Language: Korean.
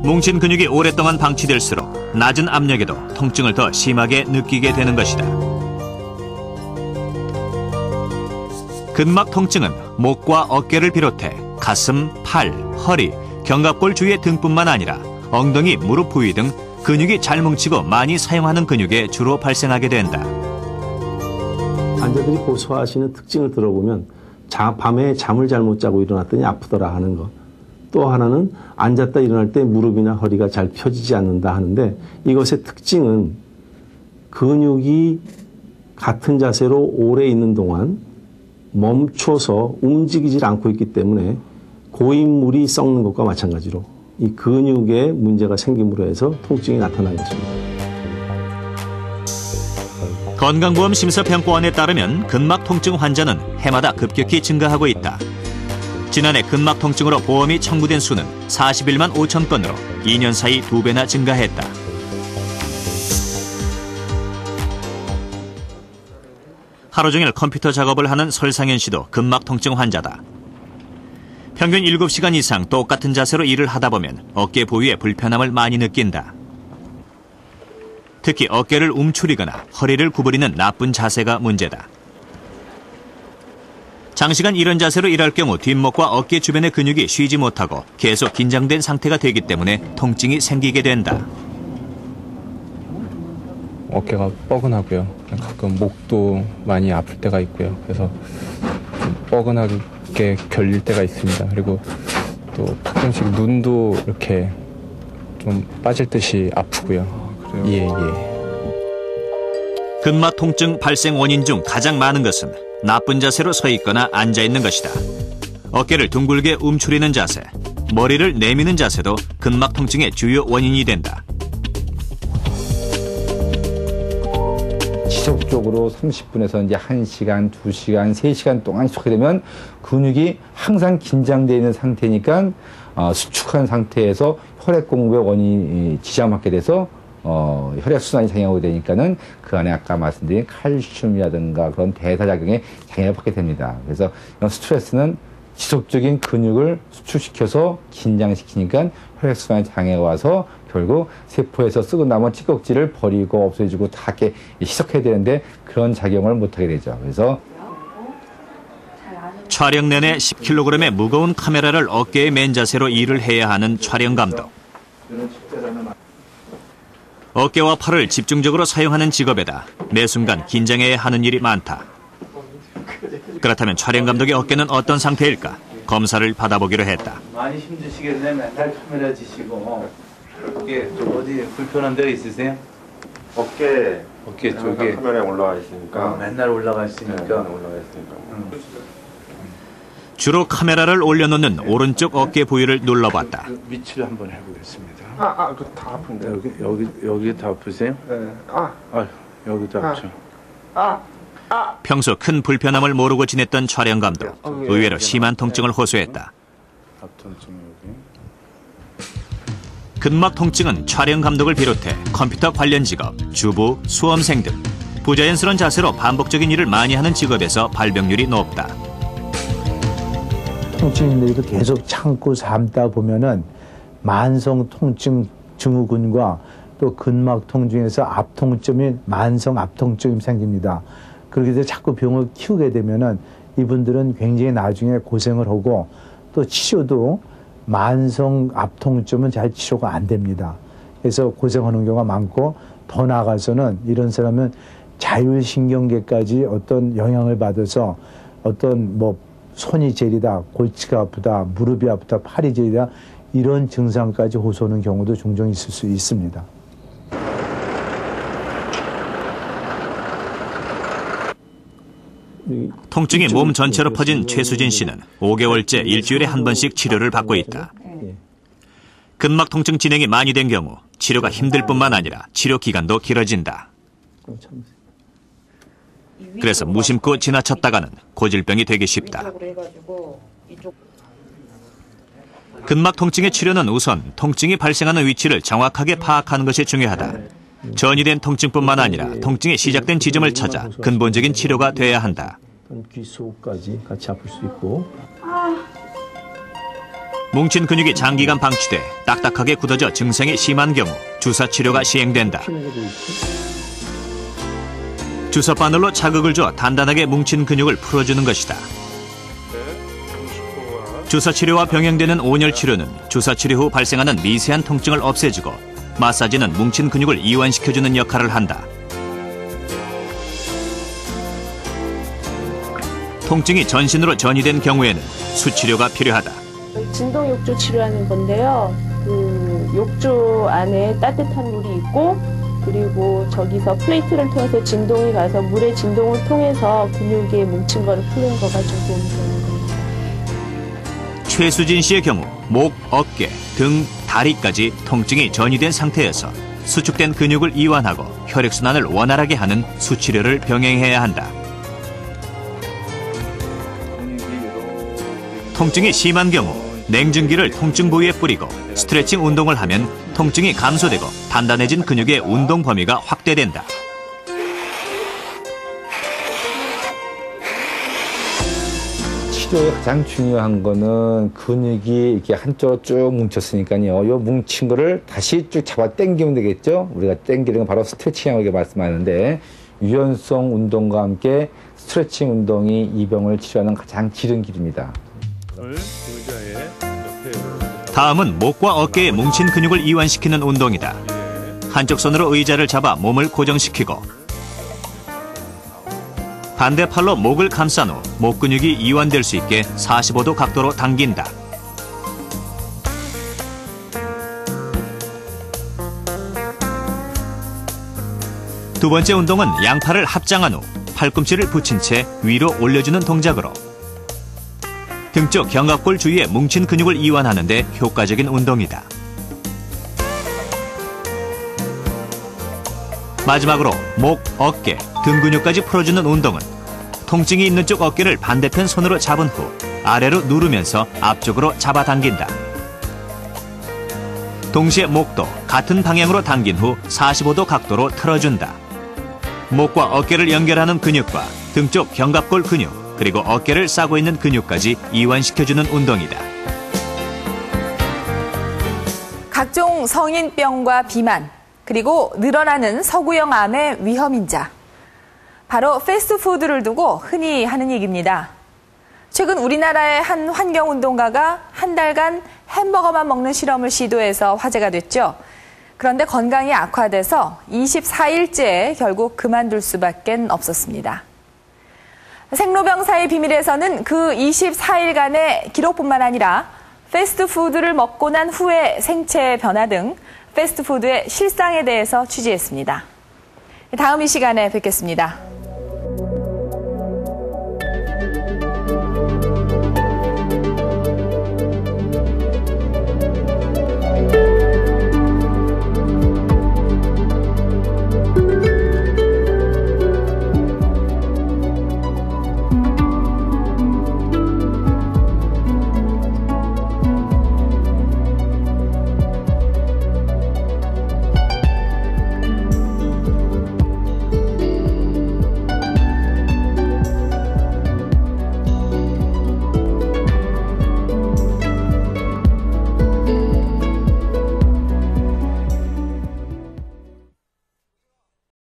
뭉친 근육이 오랫동안 방치될수록 낮은 압력에도 통증을 더 심하게 느끼게 되는 것이다. 근막 통증은 목과 어깨를 비롯해 가슴, 팔, 허리, 견갑골 주위의 등뿐만 아니라 엉덩이, 무릎 부위 등 근육이 잘 뭉치고 많이 사용하는 근육에 주로 발생하게 된다. 환자들이 호소하시는 특징을 들어보면 밤에 잠을 잘못 자고 일어났더니 아프더라 하는 것. 또 하나는 앉았다 일어날 때 무릎이나 허리가 잘 펴지지 않는다 하는데 이것의 특징은 근육이 같은 자세로 오래 있는 동안 멈춰서 움직이질 않고 있기 때문에 고인물이 썩는 것과 마찬가지로 이 근육에 문제가 생김으로 해서 통증이 나타나는 것입니다. 건강보험 심사평가원에 따르면 근막 통증 환자는 해마다 급격히 증가하고 있다. 지난해 근막 통증으로 보험이 청구된 수는 41만 5천 건으로 2년 사이 2배나 증가했다. 하루 종일 컴퓨터 작업을 하는 설상현 씨도 근막 통증 환자다. 평균 7시간 이상 똑같은 자세로 일을 하다 보면 어깨 부위에 불편함을 많이 느낀다. 특히 어깨를 움츠리거나 허리를 구부리는 나쁜 자세가 문제다. 장시간 이런 자세로 일할 경우 뒷목과 어깨 주변의 근육이 쉬지 못하고 계속 긴장된 상태가 되기 때문에 통증이 생기게 된다. 어깨가 뻐근하고요. 가끔 목도 많이 아플 때가 있고요. 그래서 좀 뻐근하게 결릴 때가 있습니다. 그리고 또 가끔씩 눈도 이렇게 좀 빠질 듯이 아프고요. 예. 근막 통증 발생 원인 중 가장 많은 것은 나쁜 자세로 서 있거나 앉아 있는 것이다. 어깨를 둥글게 움츠리는 자세, 머리를 내미는 자세도 근막 통증의 주요 원인이 된다. 지속적으로 30분에서 이제 1시간, 2시간, 3시간 동안 지속하게 되면 근육이 항상 긴장되어 있는 상태니까 수축한 상태에서 혈액 공급의 원인이 지장받게 돼서 혈액순환이 장애가 되니까는 그 안에 아까 말씀드린 칼슘이라든가 그런 대사작용에 장애를 받게 됩니다. 그래서 이런 스트레스는 지속적인 근육을 수축시켜서 긴장시키니까 혈액순환에 장애가 와서 결국 세포에서 썩은 남은 찌꺼기를 버리고 없애주고 다 이렇게 희석해야 되는데 그런 작용을 못하게 되죠. 그래서 촬영 내내 10kg의 무거운 카메라를 어깨에 맨 자세로 일을 해야 하는 촬영 감독. 어깨와 팔을 집중적으로 사용하는 직업에다 매 순간 긴장해야 하는 일이 많다. 그렇다면 촬영 감독의 어깨는 어떤 상태일까? 검사를 받아보기로 했다. 많이 힘드시겠네. 맨날 카메라 지시고. 어깨 좀 어디 불편한 데가 있으세요? 어깨 쪽에 카메라에 올라와 있으니까. 맨날 올라가 있으니까. 네, 올라가 있으니까. 주로 카메라를 올려놓는 오른쪽 어깨 부위를 눌러봤다. 그 위치를 한번 해보겠습니다. 그거 다 아픈데. 여기 다 아프세요? 네. 여기도 아프죠. 평소 큰 불편함을 모르고 지냈던 촬영 감독. 의외로 심한 통증을 호소했다. 앞통증 여기. 근막 통증은 촬영 감독을 비롯해 컴퓨터 관련 직업, 주부, 수험생 등 부자연스러운 자세로 반복적인 일을 많이 하는 직업에서 발병률이 높다. 통증인데도 계속 참고 참다 보면은 만성 통증 증후군과 또 근막 통증에서 압통증인 만성 압통증이 생깁니다. 그렇게 해서 자꾸 병을 키우게 되면은 이분들은 굉장히 나중에 고생을 하고 또 치료도 만성 압통증은 잘 치료가 안 됩니다. 그래서 고생하는 경우가 많고 더 나아가서는 이런 사람은 자율신경계까지 어떤 영향을 받아서 어떤 손이 저리다, 골치가 아프다, 무릎이 아프다, 팔이 저리다 이런 증상까지 호소하는 경우도 종종 있을 수 있습니다. 통증이 몸 전체로 퍼진 최수진 씨는 5개월째 일주일에 한 번씩 치료를 받고 있다. 근막 통증 진행이 많이 된 경우 치료가 힘들 뿐만 아니라 치료 기간도 길어진다. 그래서 무심코 지나쳤다가는 고질병이 되기 쉽다. 근막 통증의 치료는 우선 통증이 발생하는 위치를 정확하게 파악하는 것이 중요하다. 전이된 통증뿐만 아니라 통증이 시작된 지점을 찾아 근본적인 치료가 돼야 한다. 귀 속까지 같이 아플 수 있고. 뭉친 근육이 장기간 방치돼 딱딱하게 굳어져 증상이 심한 경우 주사 치료가 시행된다. 주사 바늘로 자극을 줘 단단하게 뭉친 근육을 풀어주는 것이다. 주사 치료와 병행되는 온열 치료는 주사 치료 후 발생하는 미세한 통증을 없애주고 마사지는 뭉친 근육을 이완시켜주는 역할을 한다. 통증이 전신으로 전이된 경우에는 수치료가 필요하다. 진동 욕조 치료하는 건데요. 그 욕조 안에 따뜻한 물이 있고 그리고 저기서 플레이트를 통해서 진동이 가서 물의 진동을 통해서 근육에 뭉친 거를 푸는 거가 좀 도움이 되는 겁니다. 최수진 씨의 경우 목, 어깨, 등, 다리까지 통증이 전이된 상태에서 수축된 근육을 이완하고 혈액순환을 원활하게 하는 수치료를 병행해야 한다. 통증이 심한 경우 냉증기를 통증 부위에 뿌리고 스트레칭 운동을 하면 통증이 감소되고 단단해진 근육의 운동 범위가 확대된다. 치료에 가장 중요한 거는 근육이 이렇게 한쪽으로 쭉 뭉쳤으니까요. 이 뭉친 거를 다시 쭉 잡아 당기면 되겠죠. 우리가 당기는 건 바로 스트레칭이라고 말씀하는데 유연성 운동과 함께 스트레칭 운동이 이 병을 치료하는 가장 지름길입니다. 다음은 목과 어깨에 뭉친 근육을 이완시키는 운동이다. 한쪽 손으로 의자를 잡아 몸을 고정시키고 반대팔로 목을 감싼 후 목 근육이 이완될 수 있게 45도 각도로 당긴다. 두 번째 운동은 양팔을 합장한 후 팔꿈치를 붙인 채 위로 올려주는 동작으로 등쪽 견갑골 주위에 뭉친 근육을 이완하는 데 효과적인 운동이다. 마지막으로 목, 어깨, 등 근육까지 풀어주는 운동은 통증이 있는 쪽 어깨를 반대편 손으로 잡은 후 아래로 누르면서 앞쪽으로 잡아당긴다. 동시에 목도 같은 방향으로 당긴 후 45도 각도로 틀어준다. 목과 어깨를 연결하는 근육과 등쪽 견갑골 근육 그리고 어깨를 싸고 있는 근육까지 이완시켜주는 운동이다. 각종 성인병과 비만, 그리고 늘어나는 서구형 암의 위험인자. 바로 패스트푸드를 두고 흔히 하는 얘기입니다. 최근 우리나라의 한 환경운동가가 한 달간 햄버거만 먹는 실험을 시도해서 화제가 됐죠. 그런데 건강이 악화돼서 24일째 결국 그만둘 수밖에 없었습니다. 생로병사의 비밀에서는 그 24일간의 기록뿐만 아니라 패스트푸드를 먹고 난 후의 생체 변화 등 패스트푸드의 실상에 대해서 취재했습니다. 다음 이 시간에 뵙겠습니다.